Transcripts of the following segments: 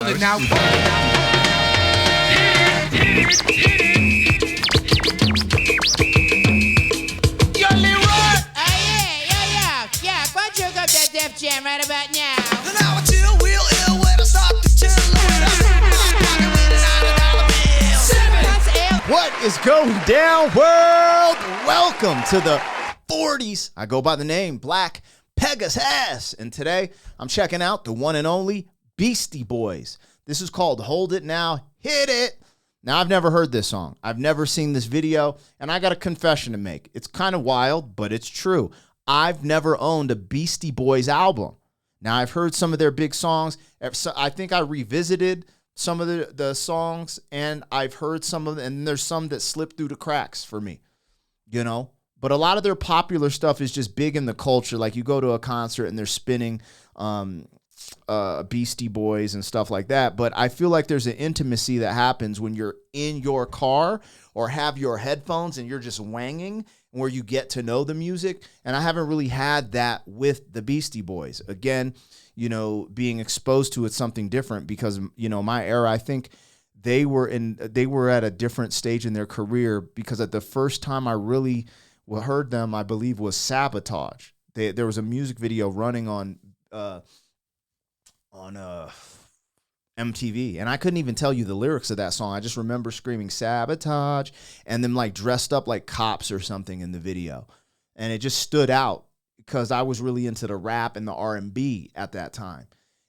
Hold it now. Yo, Leroy. Yeah. Why don't you go up that Def Jam right about now? And now I chill, real ill, when I start to chill. What is going down, world? Welcome to the 40s. I go by the name Black Pegasus, and today I'm checking out the one and only Beastie Boys. This is called Hold It Now, Hit It. Now, I've never heard this song. I've never seen this video, and I got a confession to make. It's kind of wild, but it's true. I've never owned a Beastie Boys album. Now, I've heard some of their big songs. I think I revisited some of the songs, and I've heard some of them, and there's some that slipped through the cracks for me, you know? But a lot of their popular stuff is just big in the culture. Like you go to a concert and they're spinning Beastie Boys and stuff like that. But I feel like there's an intimacy that happens when you're in your car or have your headphones and you're just wanging, where you get to know the music. And I haven't really had that with the Beastie Boys. Again, you know, being exposed to it's something different because, you know, my era, I think they were at a different stage in their career, because at the first time I really heard them, I believe, was Sabotage. There was a music video running on MTV, and I couldn't even tell you the lyrics of that song. I just remember screaming Sabotage and them like dressed up like cops or something in the video. And it just stood out because I was really into the rap and the R&B at that time.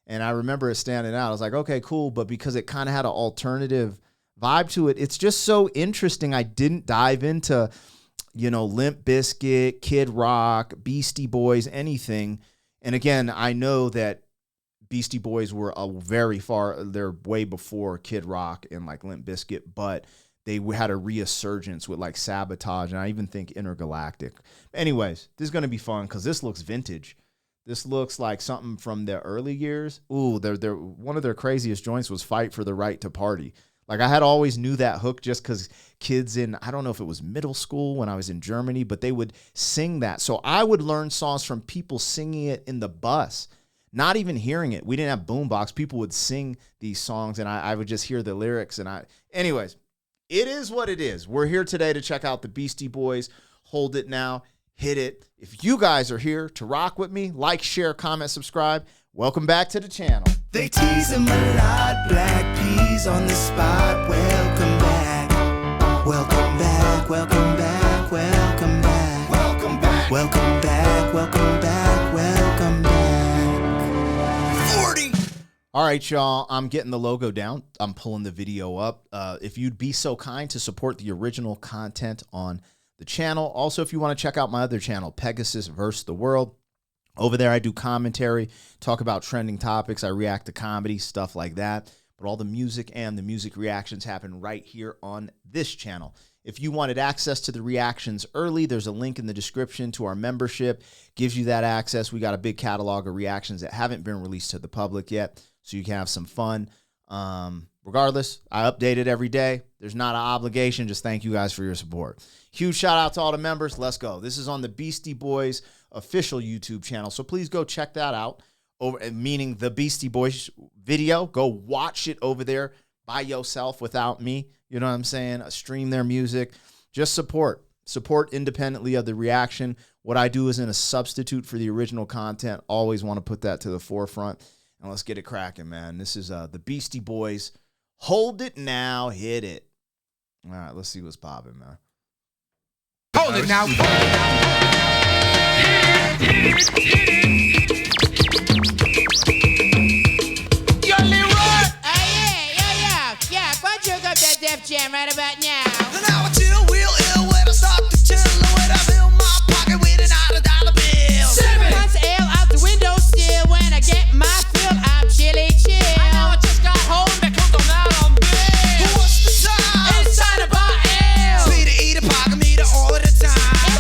And I remember it standing out. I was like, okay, cool. But because it kind of had an alternative vibe to it, it's just so interesting. I didn't dive into, you know, Limp Bizkit, Kid Rock, Beastie Boys, anything. And again, I know that Beastie Boys were they're way before Kid Rock and like Limp Bizkit, but they had a resurgence with like Sabotage, and I even think Intergalactic. Anyways, this is going to be fun because this looks vintage. This looks like something from their early years. Ooh, they're one of their craziest joints was Fight for the Right to Party. Like I had always knew that hook just because kids in, I don't know if it was middle school when I was in Germany, but they would sing that. So I would learn songs from people singing it in the bus, not even hearing it. We didn't have boombox. People would sing these songs and I would just hear the lyrics. Anyways, it is what it is. We're here today to check out the Beastie Boys. Hold It Now, Hit It. If you guys are here to rock with me, like, share, comment, subscribe. Welcome back to the channel. They tease him a lot, black peas on the spot. Welcome back, welcome back, welcome back, welcome back, welcome back, welcome back, welcome back, welcome back. 40. All right, y'all, I'm getting the logo down. I'm pulling the video up. If you'd be so kind to support the original content on the channel. Also, if you want to check out my other channel, Pegasus vs. the World. Over there, I do commentary, talk about trending topics. I react to comedy, stuff like that. But all the music and the music reactions happen right here on this channel. If you wanted access to the reactions early, there's a link in the description to our membership. Gives you that access. We got a big catalog of reactions that haven't been released to the public yet, so you can have some fun. Regardless, I update it every day. There's not an obligation. Just thank you guys for your support. Huge shout out to all the members. Let's go. This is on the Beastie Boys official YouTube channel, so please go check that out. Meaning the Beastie Boys video. Go watch it over there by yourself without me. You know what I'm saying? Stream their music. Just support independently of the reaction. What I do isn't a substitute for the original content. Always want to put that to the forefront. And let's get it cracking, man. This is the Beastie Boys. Hold It Now, Hit It. All right, let's see what's popping, man. Hold it now. Yo, Leroy. Yeah. Why don't you go up that Def Jam right about now? And now I chill, real ill, when I start to chill. When I fill my pocket with an $1 bill. Once L out the window still. When I get my fill, I'm chilly chill. I know I just got home because I'm out on bill. What's the time? It's time to buy L. Me to eat a pocket meter all of the time.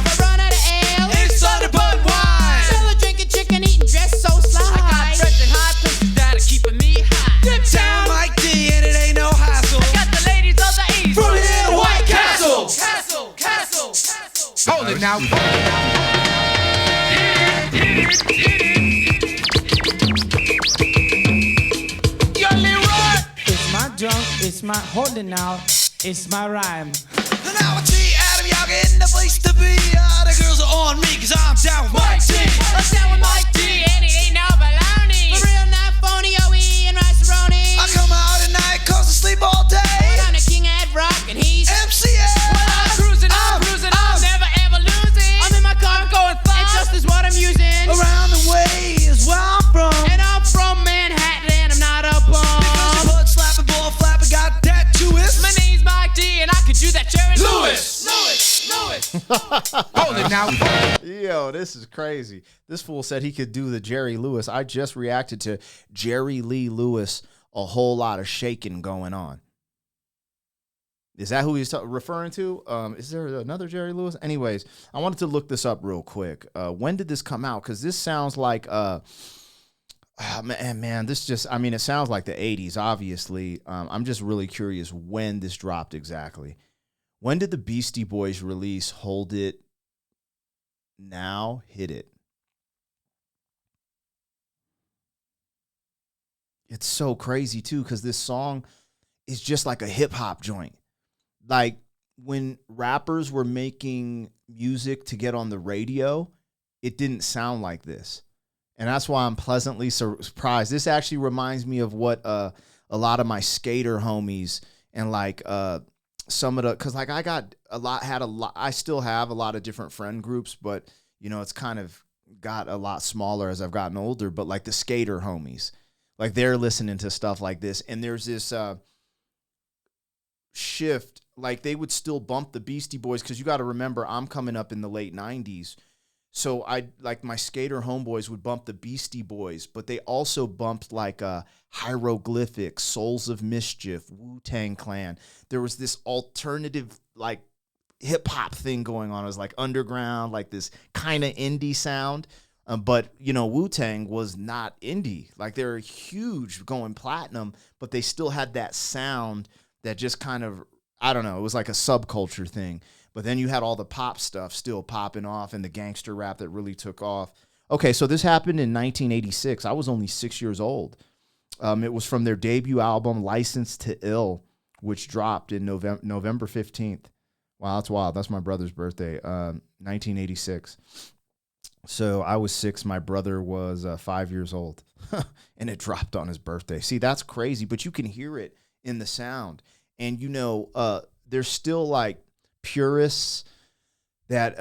If I run out of L, It's time to bud wine. Still drinking chicken, eating dress so sly. I got friends in high places that are keeping me high. Dip Sound down. like D and it ain't no hassle. Got the ladies of the east. From here to White Castle. Castle. Hold it now. Yo, Leroy. drunk, it's my holding out, it's my rhyme. And now I see Adam Yaga in the place to be. The girls are on me cause I'm down with Mike T. I'm down with Mike T, and it ain't no baloney. For real, not phony, OE and rice-a-roni. I come out at night cause I sleep all day. But I'm the king at rock and he's MCA. Well, I'm cruising, I'm never ever losing. I'm in my car going fast, and just is what I'm using. Around the way is where I'm from. And I'm from Manhattan, and I'm not a bum. Because you butt slapping, ball flapping, got that twist. My name's Mike D, and I could do that Jerry Lewis. Hold it now. Yo, this is crazy. This fool said he could do the Jerry Lewis. I just reacted to Jerry Lee Lewis, a whole lot of shaking going on. Is that who he's referring to? Is there another Jerry Lewis? Anyways, I wanted to look this up real quick. When did this come out? Because this sounds like, man, this just, I mean, it sounds like the 80s, obviously. I'm just really curious when this dropped exactly. When did the Beastie Boys release Hold It Now, Hit It? It's so crazy, too, because this song is just like a hip-hop joint. Like, when rappers were making music to get on the radio, it didn't sound like this. And that's why I'm pleasantly surprised. This actually reminds me of what a lot of my skater homies and, like, some of the, because like I still have a lot of different friend groups, but you know, it's kind of got a lot smaller as I've gotten older. But like the skater homies, like they're listening to stuff like this, and there's this shift. Like they would still bump the Beastie Boys, because you got to remember I'm coming up in the late 90s. So I like my skater homeboys would bump the Beastie Boys, but they also bumped like Hieroglyphics, Souls of Mischief, Wu-Tang Clan. There was this alternative like hip hop thing going on. It was like underground, like this kind of indie sound. But you know, Wu-Tang was not indie. Like they're huge, going platinum, but they still had that sound that just kind of, I don't know, it was like a subculture thing. But then you had all the pop stuff still popping off and the gangster rap that really took off. Okay, so this happened in 1986. I was only 6 years old. It was from their debut album, Licensed to Ill, which dropped in November 15th. Wow, that's wild. That's my brother's birthday, 1986. So I was 6. My brother was 5 years old. And it dropped on his birthday. See, that's crazy, but you can hear it in the sound. And, you know, there's still, like, purists that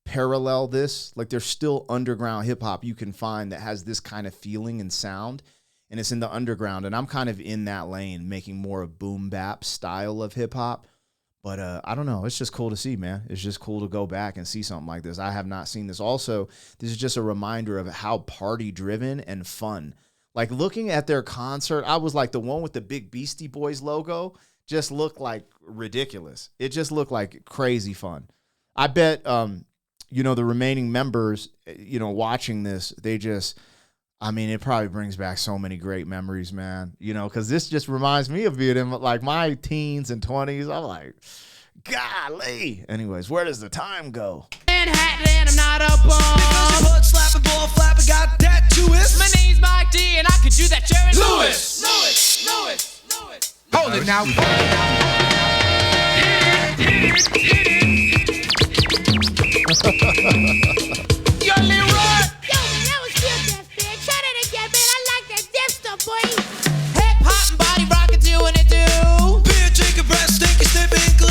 parallel this. Like there's still underground hip hop you can find that has this kind of feeling and sound, and it's in the underground, and I'm kind of in that lane, making more of boom bap style of hip hop. But I don't know, it's just cool to see, man. It's just cool to go back and see something like this. I have not seen this. Also, this is just a reminder of how party driven and fun. Like looking at their concert, I was like, the one with the big Beastie Boys logo just looked like ridiculous. It just looked like crazy fun. I bet, you know, the remaining members, you know, watching this, they just, I mean, it probably brings back so many great memories, man. You know, because this just reminds me of being in like my teens and 20s. I'm like, golly. Anyways, where does the time go? Manhattan, and I'm not a bum. Because you butt slapping, ball flapping, got that twist. My name's Mike D, and I could do that Jerry Lewis. Hold it now. Yo, Leroy! Yo, man, that was good, that man. Try that again, man. I like that death stuff, boy. Hip hop and body rockin', doing it, do. Beer drinking, breath stinking, sniffing glue.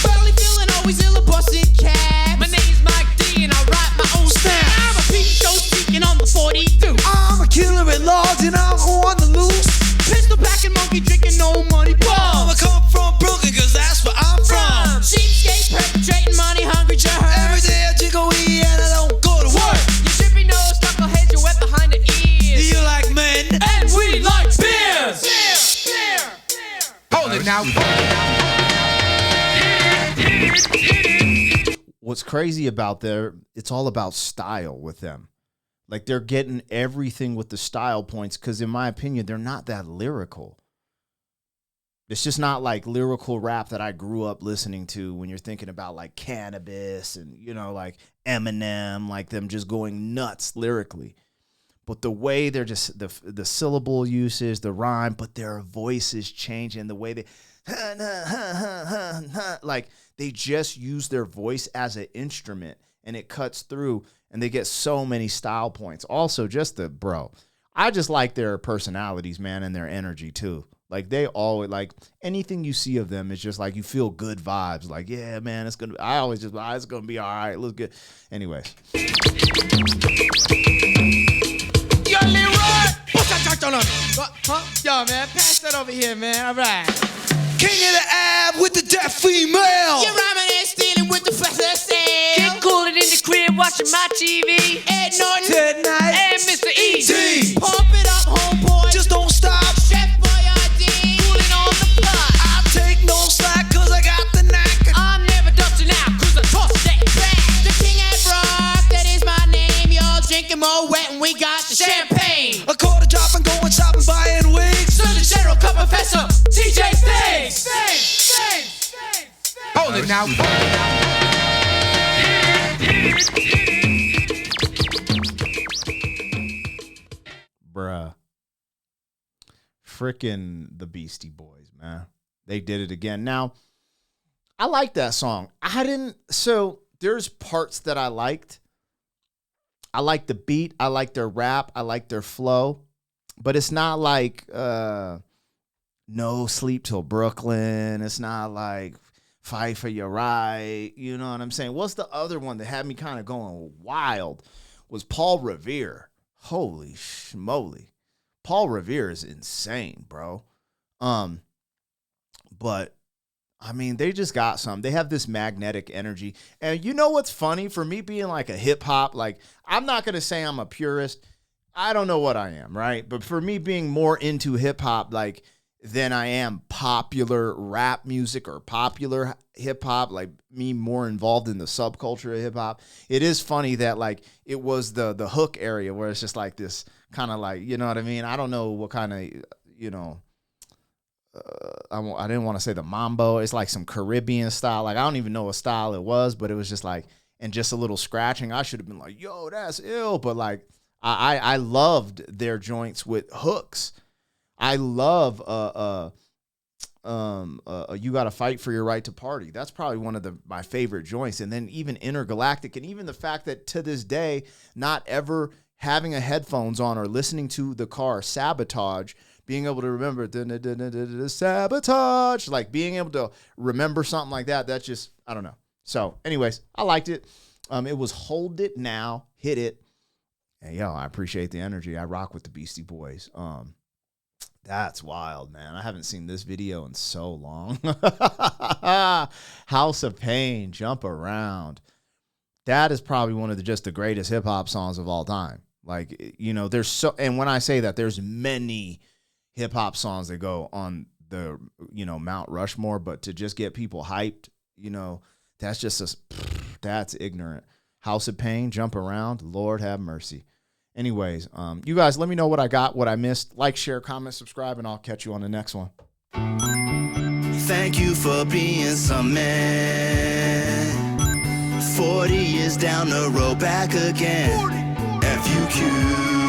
Barely feeling always ill, a bustin' cab. My name's Mike D, and I write my own stats. I'm a peep show speaking on the 42. I'm a killer at large and I'm on the loose. Pistol packing, monkey drinking, no money I bums. come from Brooklyn cause that's where I'm from. Cheapskate, perpetrating, money hungry, just Every day I jiggle weed and I don't go to work. You drippy nose, knuckleheads, you're wet behind the ears. You like men And we like beers. Hold it now. What's crazy about it's all about style with them. Like they're getting everything with the style points, because in my opinion, they're not that lyrical. It's just not like lyrical rap that I grew up listening to when you're thinking about like Cannabis and, you know, like Eminem, like them just going nuts lyrically. but the way they're just the syllable usage, the rhyme, but their voice is changing, the way they like they just use their voice as an instrument and it cuts through and they get so many style points. Also, just I just like their personalities, man, and their energy too. Like they always, like anything you see of them is just like you feel good vibes. Like, yeah, man, it's gonna be all right. Looks good. Anyways. Yo, Leroy! What's that touch on me? What? Huh? Yo, man, pass that over here, man. All right. King of the ab with the deaf female. You're rhyming and stealing with the fast sale. Get coolin' in the crib watching my TV. Ed Norton Tonight. And Mr. E. Pump it up, homeboy. Just don't stop. Chef Boyardee. Coolin' on the block. I take no slack cause I got the knack. I'm never dusting out cause I toss that back. The King Ed Rock, that is my name. Y'all drinking more wet and we got the champagne. A quarter drop and going shopping, buying wigs. Surgeon General, Cup Professor, TJ Stiggs. Hold it now. Bruh. Frickin' the Beastie Boys, man. They did it again. Now, I like that song. So there's parts that I liked. I like the beat. I like their rap. I like their flow. But it's not like No Sleep Till Brooklyn. It's not like Fight for Your Right. You know what I'm saying? What's the other one that had me kind of going wild? Was Paul Revere. Holy schmoly. Paul Revere is insane, bro. But I mean, they just got some. They have this magnetic energy. And you know what's funny? For me being like a hip hop, like I'm not going to say I'm a purist. I don't know what I am, right? But for me being more into hip hop, like than I am popular rap music or popular hip hop, like me more involved in the subculture of hip hop. It is funny that like it was the hook area where it's just like this kind of like, you know what I mean? I don't know what kind of, you know, I didn't want to say the mambo. It's like some Caribbean style. Like I don't even know what style it was, but it was just like, and just a little scratching. I should have been like, yo, that's ill. But like I loved their joints with hooks. I love You Gotta Fight for Your Right to Party. That's probably one of my favorite joints. And then even Intergalactic, and even the fact that to this day, not ever having a headphones on or listening to the car, Sabotage, being able to remember sabotage, like being able to remember something like that, that's just, I don't know. So anyways, I liked it. It was Hold It Now, Hit It. And yo, I appreciate the energy. I rock with the Beastie Boys. That's wild, man. I haven't seen this video in so long. House of Pain, Jump Around. That is probably one of the greatest hip hop songs of all time. Like, you know, and when I say that, there's many hip hop songs that go on the, you know, Mount Rushmore, but to just get people hyped, you know, that's ignorant. House of Pain, Jump Around, Lord have mercy. Anyways, you guys, let me know what I got, what I missed. Like, share, comment, subscribe, and I'll catch you on the next one. Thank you for being some man. 40 years down the road, back again. FUQ.